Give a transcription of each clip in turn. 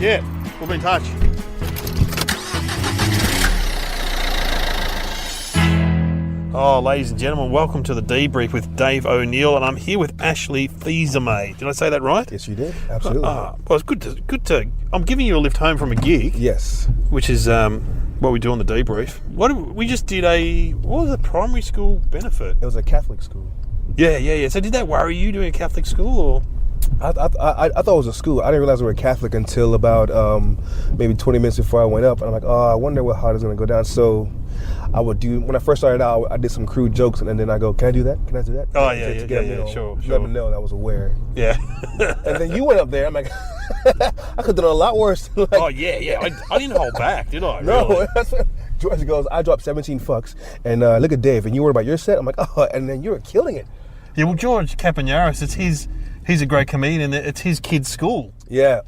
Yeah, we'll be in touch. Oh, ladies and gentlemen, welcome to the Debrief with Dave O'Neill, and I'm here with Ashley Fils-Aime. Did I say that right? Yes, you did. Absolutely. Well, it's good to. I'm giving you a lift home from a gig. Yes. Which is what we do on the Debrief. We just did what was a primary school benefit? It was a Catholic school. Yeah. So did that worry you doing a Catholic school, or? I thought it was a school. I didn't realize we were Catholic until about maybe 20 minutes before I went up. And I'm like, I wonder how it's going to go down. So I would when I first started out, I did some crude jokes, and then I go, can I do that? Can I do that? Oh, yeah, sure. Let them know that I was aware. Yeah. And then you went up there. I'm like, I could have done a lot worse. Like, oh, yeah. I didn't hold back, did I? No. Really? That's what George goes, I dropped 17 fucks, and look at Dave, and you worried about your set? I'm like, and then you were killing it. Yeah, well, George Campaneris, he's a great comedian. It's his kid's school. Yeah.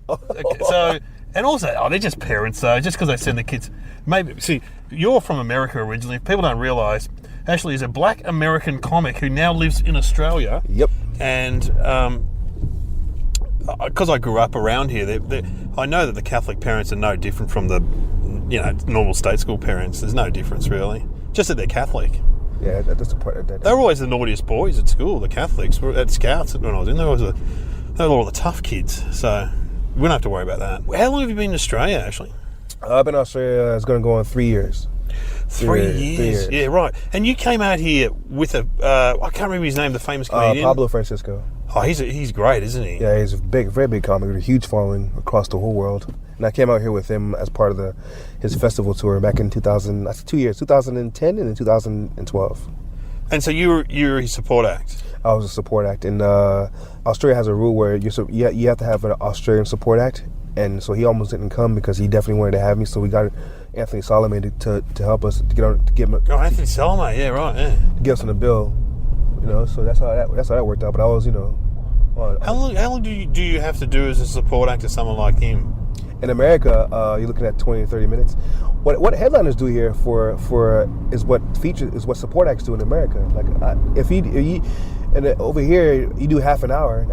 So, and also, they're just parents, though, just because they send the kids. Maybe, see, you're from America originally. People don't realise, Ashley is a black American comic who now lives in Australia. Yep. And because I grew up around here, I know that the Catholic parents are no different from the, normal state school parents. There's no difference, really. Just that they're Catholic. Yeah, that's the part. They were always the naughtiest boys at school, the Catholics. At Scouts when I was in there, they were all the tough kids. So we don't have to worry about that. How long have you been in Australia, Ashley? I've been in Australia, it's going to go on 3 years. 3 years? Yeah, right. And you came out here with I can't remember his name, the famous comedian. Pablo Francisco. Oh, he's great, isn't he? Yeah, he's a very big comic with a huge following across the whole world. And I came out here with him as part of his festival tour back in 2000, that's 2 years, 2010 and then 2012. And so you're his support act? I was a support act. And Australia has a rule where you have to have an Australian support act. And so he almost didn't come because he definitely wanted to have me. So we got Anthony Solomon to help us to get him. Oh, Anthony Solomon, yeah, right, yeah. To get us on the bill, So that's how that worked out. But I was, How long do you have to do as a support act to someone like him? In America, you're looking at 20 to 30 minutes. What headliners do here is what support acts do in America. Like and over here you do half an hour.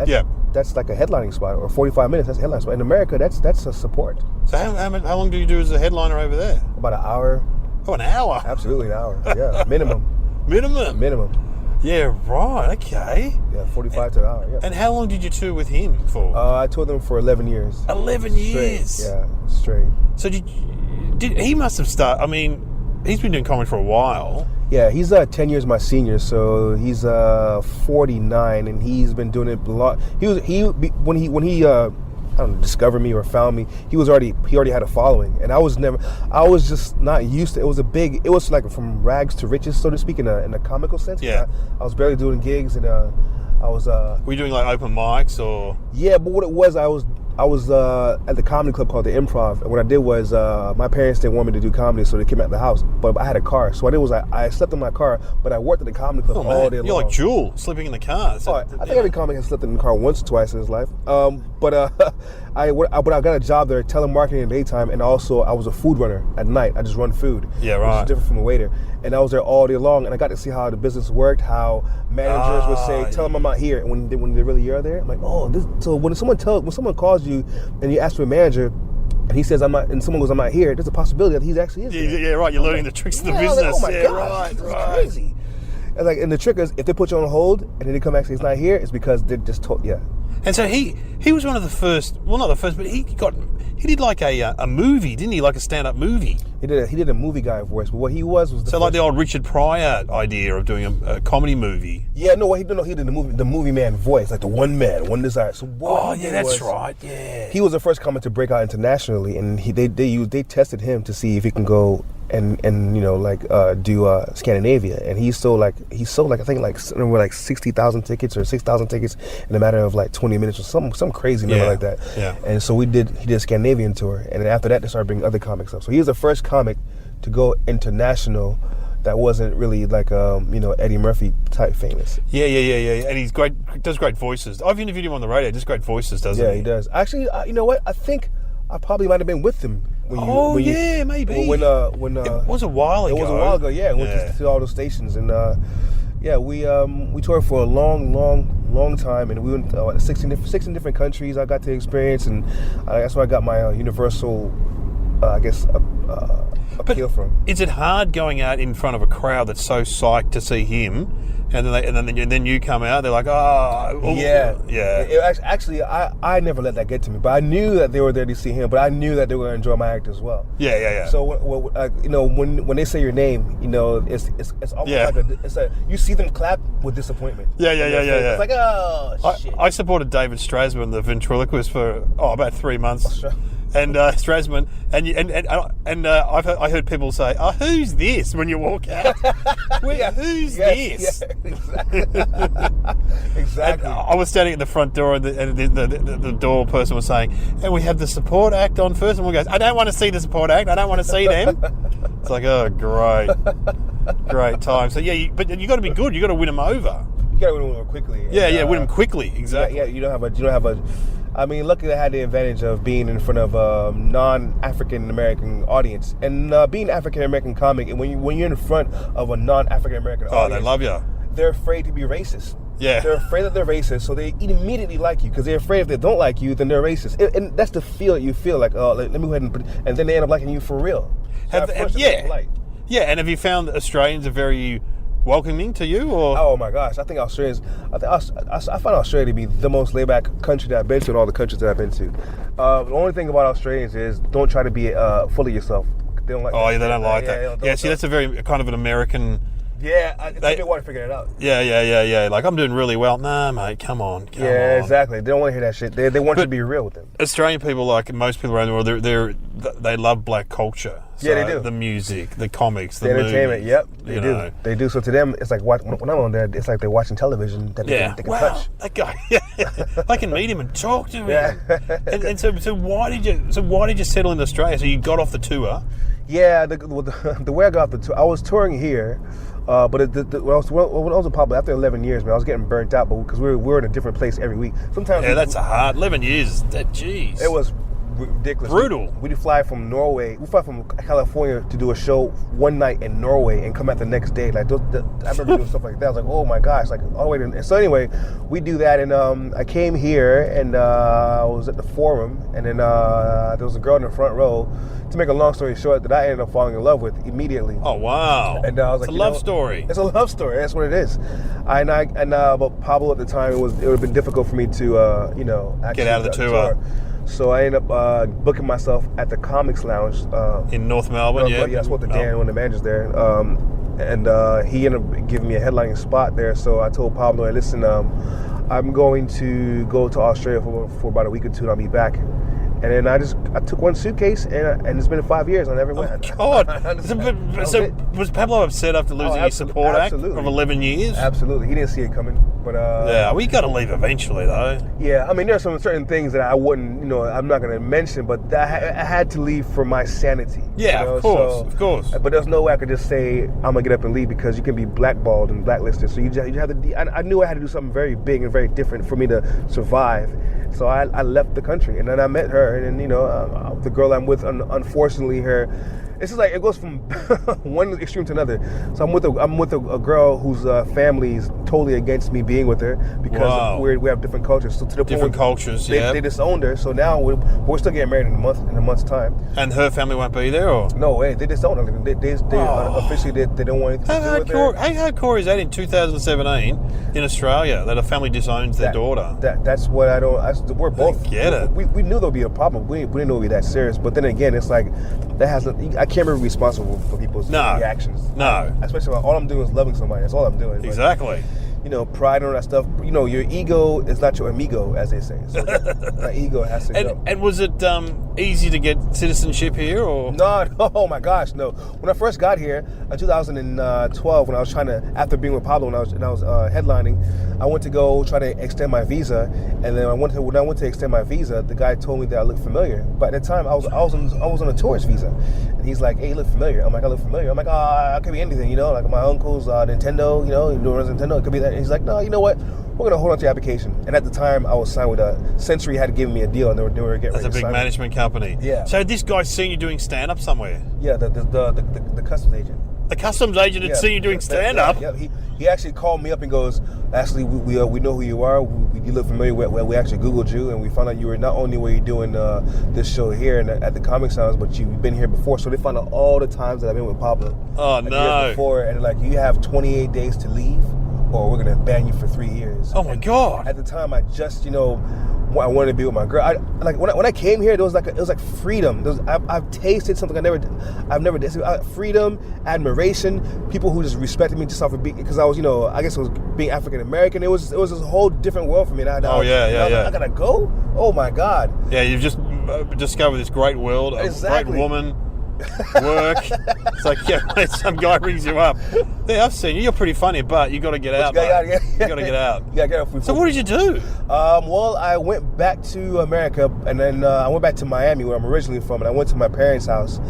That's like a headlining spot, or 45 minutes. That's a headlining spot. In America, that's a support. So how long do you do as a headliner over there? About an hour. Oh, an hour? Absolutely an hour. Yeah, minimum. Minimum. Yeah, right. Okay. Yeah, 45 to an hour. Yeah. And how long did you tour with him for? I toured him for 11 years. 11 years. Straight. Yeah, straight. So he must have started. I mean, he's been doing comedy for a while. Yeah, he's 10 years my senior, so he's 49, and he's been doing it a lot. When he discovered me or found me, he already had a following, and I was just not used to. It was like from rags to riches, so to speak, in a comical sense. Yeah, I was barely doing gigs, and I was. Were you doing like open mics or? Yeah, but what it was, I was at the comedy club called the Improv, and what I did was my parents didn't want me to do comedy, so they came out the house. But I had a car, so what I did was I slept in my car, but I worked at the comedy club all day long. You're like Jewel, sleeping in the car. I think every comic has slept in the car once or twice in his life. But I got a job there, telemarketing in the daytime, and also I was a food runner at night. I just run food. Yeah, right. Which is different from a waiter. And I was there all day long, and I got to see how the business worked, how managers would say, "Tell them I'm not here," and when they really are there, I'm like, so when someone calls you and you ask for a manager, and he says I'm not, and someone goes I'm not here, there's a possibility that he's actually is there. Yeah, right. You're learning the tricks of the business. Like, oh my gosh, this is crazy. And the trick is, if they put you on hold and then they come back and say he's not here, it's because they just told. Yeah. And so he was one of the first. Well, not the first, but he did like a movie, didn't he? Like a stand-up movie. He did a movie guy voice, but what he was like the old Richard Pryor idea of doing a comedy movie. Yeah, he did the movie man voice, like the one man, one desire. So that's right. Yeah, he was the first comic to break out internationally, and they tested him to see if he can go and do Scandinavia, and he sold I think like 60,000 tickets or 6,000 tickets in a matter of like 20 minutes or some crazy number like that. Yeah. And so he did a Scandinavian tour, and then after that they started bringing other comics up. So he was the first comic to go international that wasn't really like Eddie Murphy type famous. Yeah. And he's great, does great voices. I've interviewed him on the radio. Does great voices, doesn't he? Yeah, he does. Actually, you know what? I think I probably might have been with him. Maybe. When it was a while ago. It was a while ago. Yeah, went to all those stations, and we toured for a long long time, and we went 16 different countries I got to experience, and that's where I got my universal, appeal from. Is it hard going out in front of a crowd that's so psyched to see him, and then you come out, they're like, Yeah. Actually, I never let that get to me, but I knew that they were there to see him, but I knew that they were going to enjoy my act as well. Yeah. So when they say your name, it's almost like you see them clap with disappointment. Yeah. It's like, oh shit. I supported David Strasman, the ventriloquist, for about 3 months. And Strasman, and I heard people say, "Oh, who's this?" when you walk out. Who's this? Yeah, exactly. And I was standing at the front door, and the door person was saying, "And we have the support act on first." And we goes, "I don't want to see the support act. I don't want to see them." It's like, oh, great time. So but you got to be good. You got to win them over. You got to win them quickly. Win them quickly. Exactly. Yeah. You don't have a. I mean, luckily I had the advantage of being in front of a non-African American audience, and being African American comic. And when you're in front of a non-African American audience, they love you. They're afraid to be racist. Yeah, they're afraid that they're racist, so they immediately like you because they're afraid if they don't like you, then they're racist. And that's the feel that you feel like, oh, let me go ahead and then they end up liking you for real. So Yeah, and have you found Australians are very welcoming to you, or? Oh my gosh, I think Australians. I find Australia to be the most laid-back country that I've been to in all the countries that I've been to. The only thing about Australians is don't try to be full of yourself. They don't like. Oh, they don't like that. Yeah, see, that's a very kind of an American. Yeah, it's a bit hard to figure it out. Yeah. Like, I'm doing really well. Nah, mate, come on. Exactly. They don't want to hear that shit. They want you to be real with them. Australian people, like most people around the world, they love black culture. So they do. The music, the comics, the entertainment. movies, Yep, they do. They do. So to them, it's like when I'm on there, it's like they're watching television that they can touch. That guy. I can meet him and talk to him. Yeah. and so why did you settle in Australia? So you got off the tour. Yeah, the way I got off the tour, I was touring here. But when I was in Pablo, after 11 years, man, I was getting burnt out, but because we were in a different place every week. Sometimes that's a hard 11 years. Jeez, it was ridiculous. Brutal. We'd fly from Norway. We fly from California to do a show one night in Norway and come back the next day. Like I remember doing stuff like that. I was like, oh my gosh, like all the way to. So anyway, we do that, and I came here, and I was at the Forum, and then there was a girl in the front row. To make a long story short, that I ended up falling in love with immediately. Oh wow! And I was like, it's a love story. It's a love story. That's what it is. But Pablo at the time, it would have been difficult for me to actually get out of the tour. So I ended up booking myself at the Comics Lounge in North Melbourne. Yeah, I spoke to Dan, one of the managers there, and he ended up giving me a headlining spot there. So I told Pablo, hey, listen, I'm going to go to Australia for about a week or two, and I'll be back. And then I took one suitcase, and it's been 5 years. I never went. God. So was Pablo upset after losing his support act of 11 years? Absolutely. He didn't see it coming. But we got to leave eventually, though. Yeah, I mean, there are some certain things that I wouldn't, I'm not going to mention, but I had to leave for my sanity. Yeah, of course. But there's no way I could just say I'm gonna get up and leave, because you can be blackballed and blacklisted. So you have to. I knew I had to do something very big and very different for me to survive. So I left the country, and then I met her, and then the girl I'm with, unfortunately, it's just like it goes from one extreme to another. So I'm with a girl whose family is totally against me being with her, because we have different cultures. So to the different cultures, they disowned her. So now we're still getting married in a month's time. And her family won't be there, or no way, they disowned her. They officially they don't want anything to do with her. How hardcore is that in 2017 in Australia, that a family disowns their daughter? That's what I don't. We're both get it. We knew there'd be a problem. We didn't know it'd be that serious. But then again, it's like that hasn't. I can't be responsible for people's reactions. No. Especially when all I'm doing is loving somebody. That's all I'm doing. Exactly. But, pride and all that stuff. Your ego is not your amigo, as they say. So that ego has to go. And was it easy to get citizenship here, or? No, oh my gosh, no. When I first got here in 2012, when I was trying to, after being with Pablo, when I was headlining, I went to go try to extend my visa, and then when I went to extend my visa, the guy told me that I looked familiar. But at the time, I was on a tourist visa, and he's like, "Hey, you look familiar." I'm like, "I look familiar." I'm like, "I could be anything, like my uncle's Nintendo, he doing Nintendo. It could be that." And he's like, "No, you know what? We're going to hold on to your application." And at the time, I was signed with Sensory had given me a deal, and they were getting ready to sign. That's a big management company. Yeah. So this guy's seen you doing stand-up somewhere? Yeah, the customs agent. The customs agent had seen you doing stand-up. Yeah. He actually called me up and goes, actually, we know who you are. You look familiar. We actually Googled you, and we found out you were not only were you doing this show here and at the Comic Sounds, but you've been here before. So they found out all the times that I've been with Pablo. Oh, no. Before, and like, you have 28 days to leave, or we're going to ban you for 3 years. Oh, my God. At the time, I just, I wanted to be with my girl. When I came here, it was like freedom. I've tasted something I've never tasted. Freedom, admiration, people who just respected me just off of being, because I was, I guess it was being African American. It was this whole different world for me. And I gotta go. Oh my God. Yeah, you've just discovered this great world, a great woman. Work. It's like, some guy rings you up. Yeah, I've seen you. You're pretty funny, but you got to get out. You got to get out. You got to get out. So what did you do? Well, I went back to America, and then I went back to Miami, where I'm originally from, and I went to my parents' house.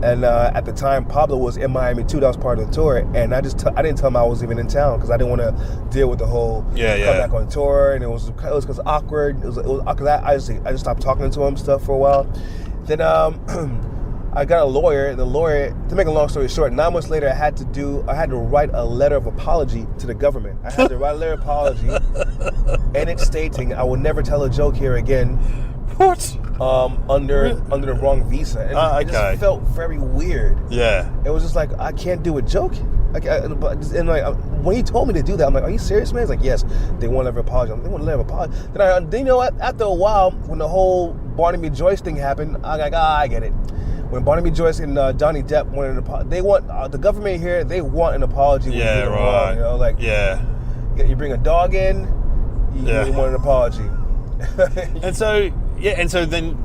And at the time, Pablo was in Miami too. That was part of the tour, and I didn't tell him I was even in town because I didn't want to deal with the whole come back on tour, and it was because awkward. It was awkward. I just stopped talking to him stuff for a while. Then I got a lawyer, and the lawyer, to make a long story short, 9 months later, I had to write a letter of apology to the government. I had to write a letter of apology, and it's stating I will never tell a joke here again. What? Under the wrong visa. And it just felt very weird. Yeah. It was just like, I can't do a joke. When he told me to do that, I'm like, are you serious, man? He's like, yes, they won't ever apologize. They won't ever apologize. Then after a while, when the whole Barnaby Joyce thing happened, I'm like, I get it. When Barnaby Joyce and Johnny Depp wanted an apology, they want the government here. They want an apology. Yeah, right. Wrong, you bring a dog in, you want an apology.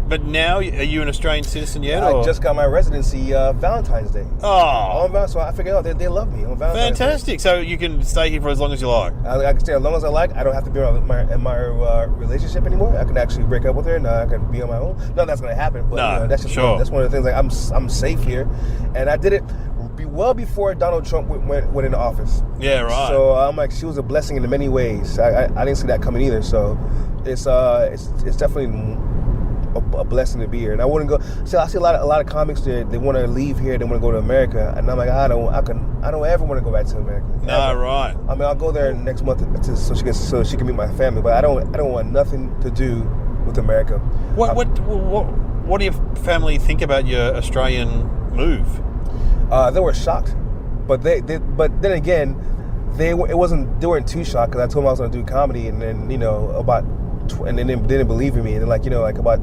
But now, are you an Australian citizen yet? I just got my residency Valentine's Day. Oh. So I figured, they love me on Valentine's Fantastic. Day. So you can stay here for as long as you like. I can stay as long as I like. I don't have to be in my relationship anymore. I can actually break up with her, and I can be on my own. None of that's going to happen. But that's just that's one of the things. Like, I'm safe here, and I did it well before Donald Trump went into office. Yeah, right. So I'm like, she was a blessing in many ways. I didn't see that coming either. So it's definitely a blessing to be here. And I wouldn't go. So I see a lot of comics there. They want to leave here. They want to go to America, and I'm like, I don't ever want to go back to America. No, right. I mean, I'll go there next month so she can meet my family. But I don't want nothing to do with America. What do your family think about your Australian move? They were shocked, but but then again, they weren't too shocked because I told them I was going to do comedy, and then and then they didn't believe in me, and then about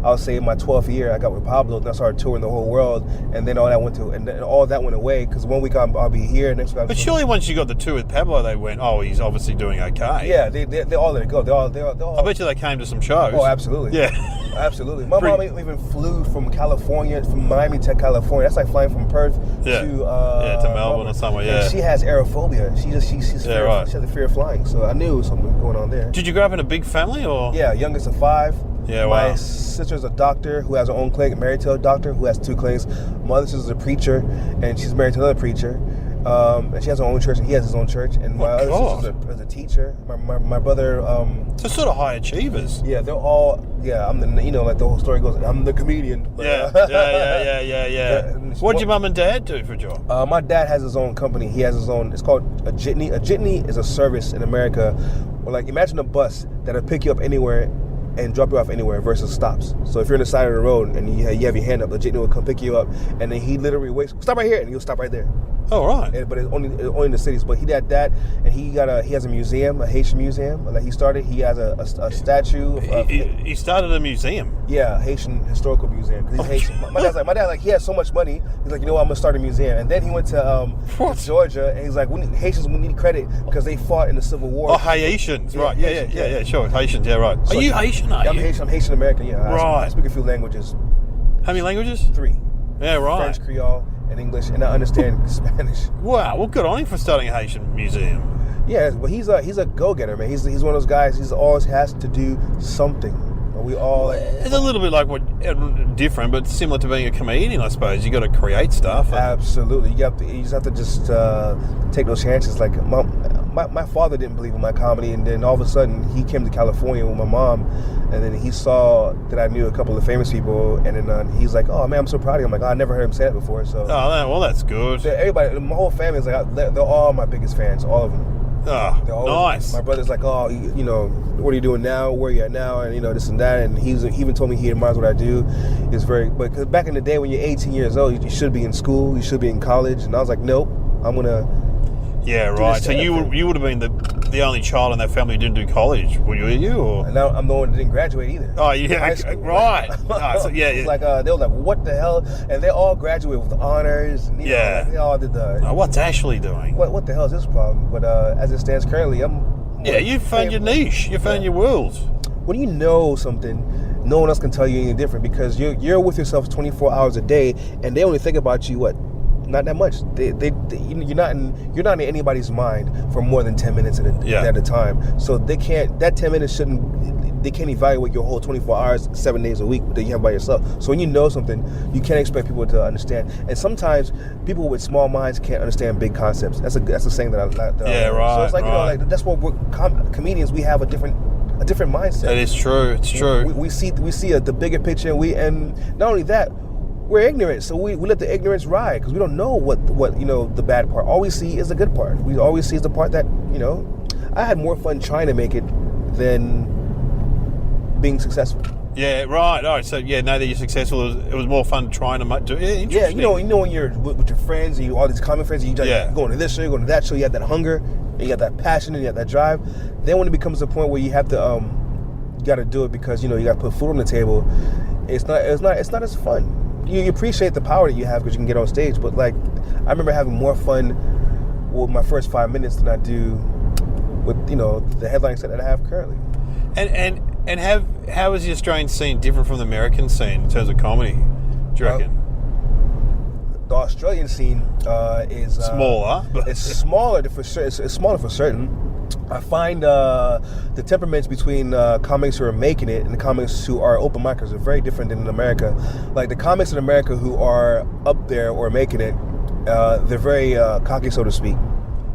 I'll say in my 12th year I got with Pablo, and I started touring the whole world, and then all that went away because 1 week I'll be here, next week. But surely once you got the tour with Pablo, they went, oh, he's obviously doing okay. Yeah, they all let it go. They all. I bet you they came to some shows. Oh, absolutely. Yeah, absolutely. My mom even flew from California, from Miami to California. That's like flying from Perth to Melbourne or somewhere. Yeah, and she has aerophobia. She's she has a fear of flying. So I knew something going on there. Did you grow up in a big family or? Yeah, youngest of 5. Yeah, wow. My sister's a doctor who has her own clinic, married to a doctor who has 2 clinics. My other sister's a preacher, and she's married to another preacher. And she has her own church, and he has his own church. And my other sister is a teacher. My brother... so sort of high achievers. Yeah, they're all... Yeah, I'm the... like the whole story goes, I'm the comedian. Yeah. What did your mum and dad do for a job? My dad has his own company. He has his own... It's called a jitney. A jitney is a service in America. Well, like, imagine a bus that'll pick you up anywhere and drop you off anywhere versus stops. So if you're on the side of the road and you have your hand up, the jitney will come pick you up, and then he literally waits, stop right here, and he'll stop right there. Oh, right. But it's only in the cities. But he had that, and he has a museum, a Haitian museum that he started. He has a statue. He started a museum? Yeah, Haitian historical museum. Because he's Haitian. My dad's like, he has so much money. He's like, I'm going to start a museum. And then he went to Georgia, and he's like, Haitians need credit because they fought in the Civil War. Oh, Haitians, right. Yeah, sure. Haitians, yeah, right. So, are you Haitian, are you? I'm Haitian American, yeah. Right. I speak a few languages. How many languages? 3. Yeah, right. French, Creole, and English, and I understand Spanish. Wow, well, good on him for starting a Haitian museum. Yeah, but he's a go-getter, man. He's one of those guys. He's always has to do something. We all. It's a little bit like different, but similar to being a comedian, I suppose. You got to create stuff. Absolutely, you just have to take those chances. Like my father didn't believe in my comedy, and then all of a sudden he came to California with my mom, and then he saw that I knew a couple of famous people, and then he's like, "Oh man, I'm so proud of you." I'm like, "Oh, I never heard him say that before." So, well, that's good. Everybody, my whole family is like, they're all my biggest fans, all of them. Oh, nice. My brother's like, "Oh, you know, what are you doing now? Where are you at now?" And you know, this and that. And he even told me he admires what I do. But cause back in the day when you're 18 years old, you should be in school, you should be in college, and I was like, "Nope, I'm gonna." Yeah, right. So you would have been the only child in that family who didn't do college, were you? Or? And now I'm the one that didn't graduate either. Oh, yeah, right. So, yeah, it's like they were like, "What the hell?" And they all graduated with honors. And, you know, they all did the. What's Ashley doing? What the hell is this problem? But as it stands currently, I'm. Yeah, you found your niche. You found your world. When you know something, no one else can tell you anything different because you're with yourself 24 hours a day, and they only think about you not that much. You're not in anybody's mind for more than 10 minutes at a time. So they can't. That 10 minutes they can't evaluate your whole 24 hours, 7 days a week that you have by yourself. So when you know something, you can't expect people to understand. And sometimes people with small minds can't understand big concepts. That's a saying that I right. So it's like, you know, like that's what we're comedians. We have a different mindset. That is true. It's true. We see the bigger picture, and not only that, we're ignorant, so we let the ignorance ride because we don't know what you know, the bad part. All we see is the good part. We always see is the part that, you know, I had more fun trying to make it than being successful. Yeah, right. All right. So now that you're successful, it was more fun trying to do. Yeah, yeah. You know when you're with your friends, and all these common friends, and you're going to this show, you're going to that show. You have that hunger, and you have that passion, and you have that drive. Then when it becomes a point where you have to, you got to do it because, you know, you got to put food on the table. It's not as fun. You appreciate the power that you have because you can get on stage, but like I remember having more fun with my first 5 minutes than I do with, you know, the headline set that I have currently. And how is the Australian scene different from the American scene in terms of comedy? Do you reckon? The Australian scene is smaller. It's smaller for certain. It's smaller for certain. I find the temperaments between comics who are making it and the comics who are open micers are very different than in America. Like the comics in America who are up there or making it, they're very cocky, so to speak.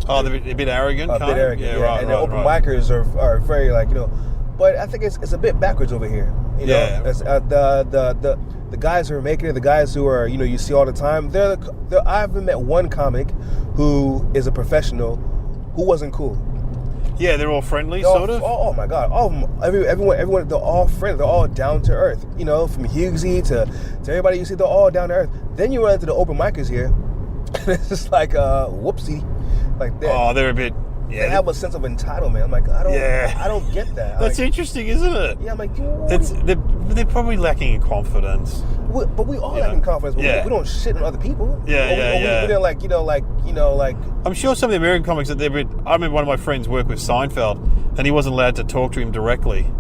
Oh, they're a bit arrogant. A bit arrogant, yeah. Right, and the open micers are very, like, you know. But I think it's a bit backwards over here. You know, the guys who are making it, the guys who are, you know, you see all the time. I haven't met one comic who is a professional who wasn't cool. Yeah, they're all friendly, sort of. Oh my God! Everyone, they're all friendly. They're all down to earth. You know, from Hughesy to everybody you see, they're all down to earth. Then you run into the open micers here, and it's just like, whoopsie, like that. Oh, they're a bit. Yeah, they have a sense of entitlement. I'm like, I don't get that. That's interesting, isn't it? Yeah, I'm like, they're probably lacking in confidence. But we all lack in confidence. But we don't shit on other people. We don't like. I'm sure some of the American comics that I remember one of my friends worked with Seinfeld, and he wasn't allowed to talk to him directly.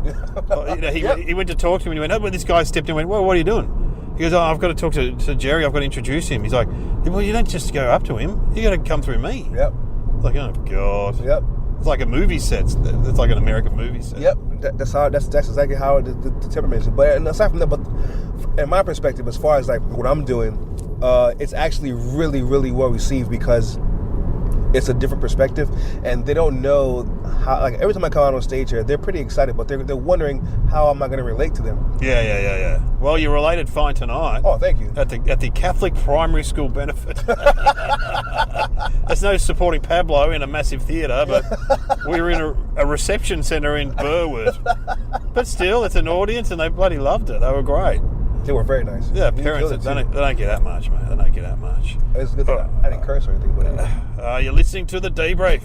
He went to talk to him, and he went, "Oh, but this guy stepped in and went, well, what are you doing?" He goes, "Oh, I've got to talk to Jerry. I've got to introduce him." He's like, "Well, you don't just go up to him. You got to come through me." Yep. Like, oh God. Yep. It's like a movie set. It's like an American movie set. Yep. That's exactly how the temperament is. But aside from that, but in my perspective, as far as like what I'm doing, it's actually really, really well received because it's a different perspective, and they don't know how. Like every time I come out on stage here, they're pretty excited, but they're wondering how am I going to relate to them. Yeah. Well, you related fine tonight. Oh, thank you. At the Catholic primary school benefit. There's no supporting Pablo in a massive theatre, but we were in a reception centre in Burwood. But still, it's an audience, and they bloody loved it. They were great. They were very nice. Yeah, parents, they don't get that much, mate. They don't get that much. It's good that I didn't curse or anything, but you're listening to The Debrief.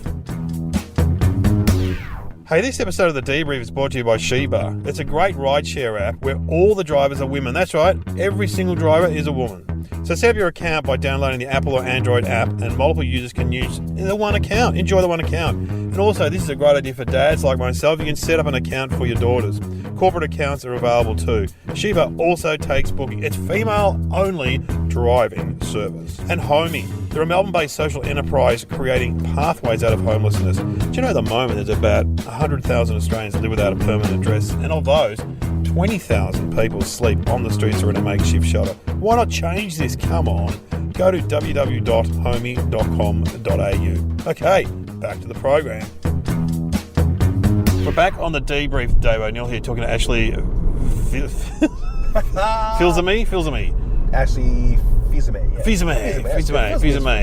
Hey, this episode of The Debrief is brought to you by Sheba. It's a great rideshare app where all the drivers are women. That's right, every single driver is a woman. So set up your account by downloading the Apple or Android app, and multiple users can use the one account. Enjoy the one account. And also, this is a great idea for dads like myself. You can set up an account for your daughters. Corporate accounts are available too. Sheba also takes booking. It's female-only driving service. And Homie, they're a Melbourne-based social enterprise creating pathways out of homelessness. Do you know at the moment there's about 100,000 Australians that live without a permanent address, and of those, 20,000 people sleep on the streets or in a makeshift shelter. Why not change this? Come on. Go to www.homie.com.au. Okay, back to the program. We're back on the debrief. Dave O'Neill here talking to Ashley Fils-Aime. Ashley Fils-Aime. Yeah. Fils-Aime.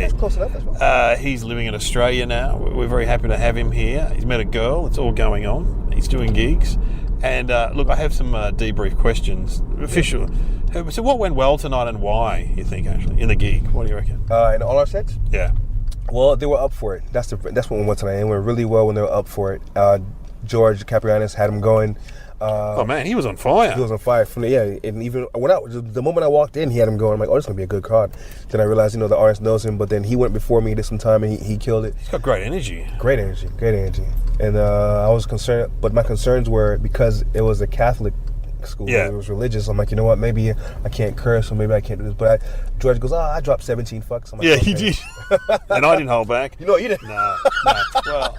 That's close enough as well. He's living in Australia now. We're very happy to have him here. He's met a girl. It's all going on. He's doing gigs. And look, I have some debrief questions. Official. So what went well tonight and why, you think, actually, in the gig? What do you reckon? In all our sets? Yeah. Well, they were up for it. That's what we went tonight. It went really well when they were up for it. George Caprianis had him going. Oh man, he was on fire. He was on fire from and even the moment I walked in, he had him going. I'm like, oh, this is gonna be a good crowd. Then I realized, the artist knows him, but then he went before me, did some time, and he killed it. He's got great energy. Great energy. And I was concerned, but my concerns were because it was a Catholic school, it was religious. I'm like, you know what? Maybe I can't curse, or maybe I can't do this. But George goes, I dropped 17 fucks. I'm like, yeah, he did, and I didn't hold back. You didn't. No. Well,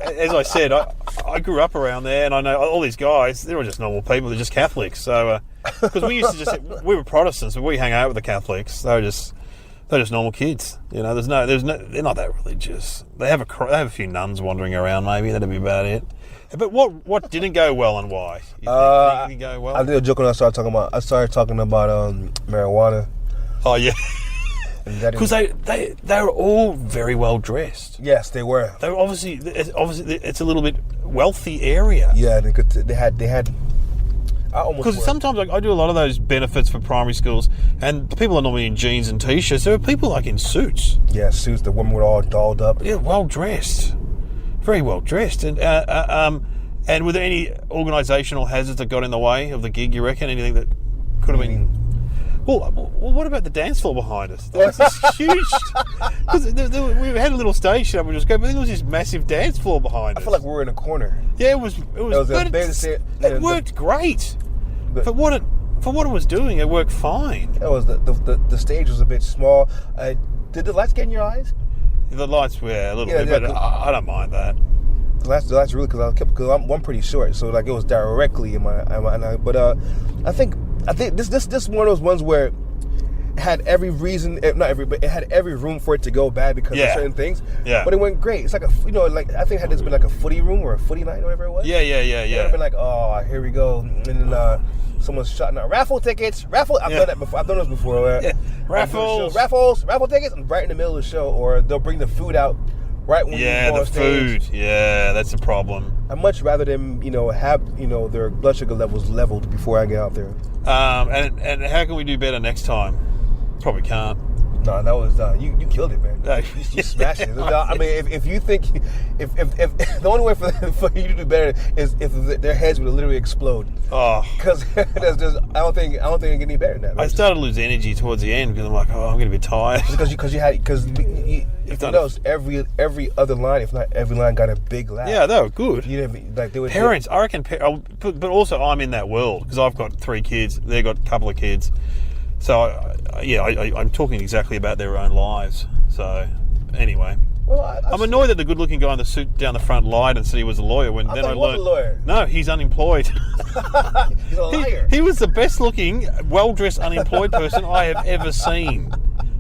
as I said, I grew up around there, and I know all these guys. They're all just normal people. They're just Catholics. So, because we used to we were Protestants, but we hang out with the Catholics. They're just normal kids. They're not that religious. They have a few nuns wandering around. Maybe that'd be about it. But what didn't go well and why? You think go well? I did a joke when I started talking about marijuana. Oh yeah. Because they were all very well dressed. Yes, they were. They were obviously it's a little bit wealthy area. Yeah, they had. Because sometimes I do a lot of those benefits for primary schools, and the people are normally in jeans and t-shirts. There are people like in suits. Yeah, suits. The women were all dolled up. Yeah, well dressed, very well dressed. And were there any organisational hazards that got in the way of the gig? You reckon anything that could have been? Well, what about the dance floor behind us? That was huge. Because we had a little stage set up, which was great, but there was this massive dance floor behind us. I feel like we were in a corner. Yeah, it was. It worked great. For what it was doing, it worked fine. It was the stage was a bit small. Did the lights get in your eyes? The lights were a little bit, but I don't mind that. The lights really, because I'm pretty short, so like it was directly in my eye. But I think this one of those ones where it had every reason, not every, but it had every room for it to go bad because of certain things. Yeah. But it went great. It's like I think had this been like a footy room or a footy night or whatever it was. Yeah. It would have been like, oh, here we go, and then someone's shouting out raffle tickets. I've done that before. I've done this before. Raffle tickets, and right in the middle of the show, or they'll bring the food out. Right when you go on stage. Food. Yeah, that's a problem. I'd much rather them, have, their blood sugar levels leveled before I get out there. And how can we do better next time? Probably can't. No, that was you killed it, man. You smashed it. I mean, if you think if the only way for you to do better is if their heads would literally explode. Oh, because I don't think it can get any better than that. Right? I started to lose energy towards the end because I'm like, I'm going to be tired. Because if you notice, every other line, if not every line, got a big laugh. Yeah, they were good. They were parents. I reckon, but also I'm in that world because I've got 3 kids. They've got a couple of kids. So, I'm talking exactly about their own lives. So, anyway. Well, I'm annoyed that the good-looking guy in the suit down the front lied and said he was a lawyer. When then I learned, a lawyer. No, he's unemployed. He's a liar. He was the best-looking, well-dressed, unemployed person I have ever seen.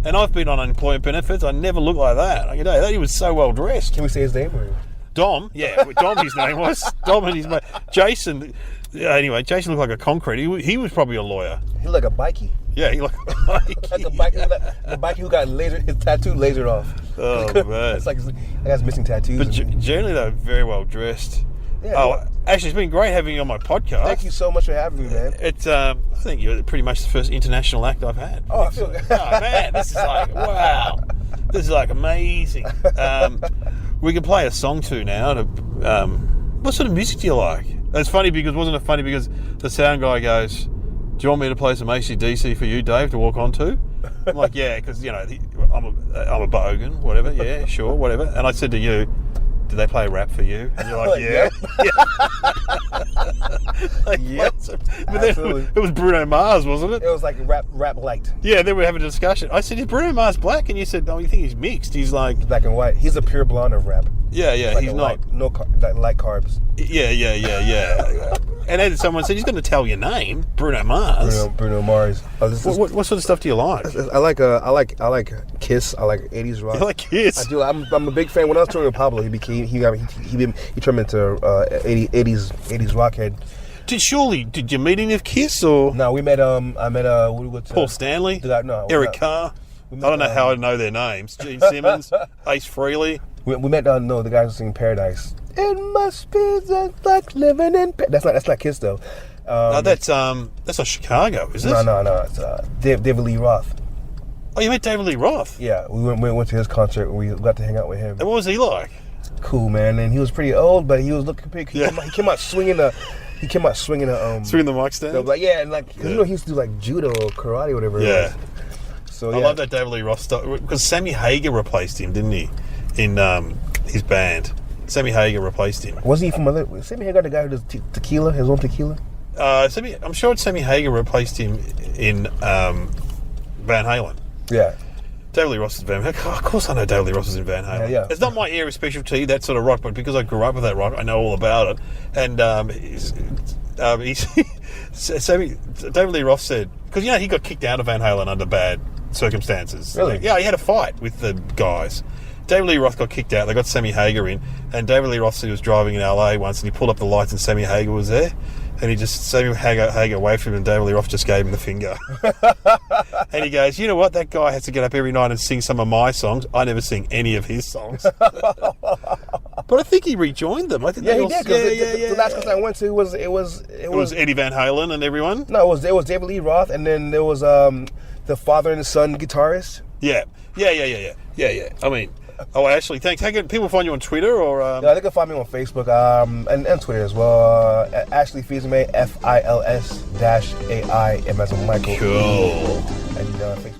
And I've been on unemployment benefits. I never looked like that. I can tell you that. He was so well-dressed. Can we say his name? Or? Dom. Yeah, Dom his name was. Dom and his mate. Jason. Anyway, Jason looked like a concrete. He was probably a lawyer. He looked like a bikie. Yeah, he looked like a bikie. That's the bikie who got his tattoo lasered off. Oh, man. It's like that guy's missing tattoos. But generally, they're very well dressed. Yeah, actually, it's been great having you on my podcast. Thank you so much for having me, man. It's I think you're pretty much the first international act I've had. Oh, I feel good. Oh, man, this is like, wow. This is like amazing. We can play a song too now. What sort of music do you like? It's funny because, wasn't it funny because the sound guy goes, do you want me to play some AC/DC for you, Dave, to walk on to? I'm like, yeah, because, I'm a bogan, whatever, yeah, sure, whatever. And I said to you, did they play rap for you? And you're like, yeah. Like, yeah. But then it was Bruno Mars, wasn't it? It was like rap light. Yeah, then we were having a discussion. I said, is Bruno Mars black? And you said, no, you think he's mixed. He's like... black and white. He's a pure blonde of rap. Yeah, like he's not... light carbs. Yeah. And then someone said, he's going to tell your name, Bruno Mars. Bruno Mars. What sort of stuff do you like? I like Kiss. I like 80s rock. You like Kiss? I do. I'm a big fan. When I was touring with Pablo, he turned me into 80s rockhead. Did you meet any of Kiss or? No, we met. What's Paul Stanley? No, Eric Carr? I don't know how I know their names. Gene Simmons, Ace Frehley. We met. The guys who sing Paradise. It must be just like living in. That's not Kiss though. No, that's not Chicago, is it? No. It's David Lee Roth. Oh, you met David Lee Roth? Yeah, we went to his concert and we got to hang out with him. And what was he like? Cool, man. And he was pretty old, but he was looking pretty. He came out swinging a. Swinging the mic stand? Like, yeah, and like, he used to do like judo or karate or whatever. Yeah. So I love that David Lee Roth stuff because Sammy Hagar replaced him, didn't he? In his band. Sammy Hagar replaced him. Wasn't he from Sammy Hagar, the guy who does tequila, his own tequila? I'm sure it's Sammy Hagar replaced him in Van Halen. Yeah. David Lee Roth is Van Halen. Of course I know David Lee Roth is in Van Halen. Yeah. It's not my area of specialty, that sort of rock, but because I grew up with that rock, I know all about it. And David Lee Roth said, because he got kicked out of Van Halen under bad circumstances. Really? Yeah, he had a fight with the guys. David Lee Roth got kicked out. They got Sammy Hagar in, and David Lee Roth said he was driving in LA once, and he pulled up the lights, and Sammy Hagar was there, and Sammy Hagar waved for him, and David Lee Roth just gave him the finger. And he goes, you know what? That guy has to get up every night and sing some of my songs. I never sing any of his songs. But I think he rejoined them. I think he did. The last concert I went to was Eddie Van Halen and everyone. No, it was David Lee Roth, and then there was the father and the son guitarist. Yeah. I mean, Ashley, thanks. How can people find you on Twitter or? Yeah, they can find me on Facebook and Twitter as well. Ashley Fils-Aime, FILS-AI, as in Michael. Cool. And Facebook.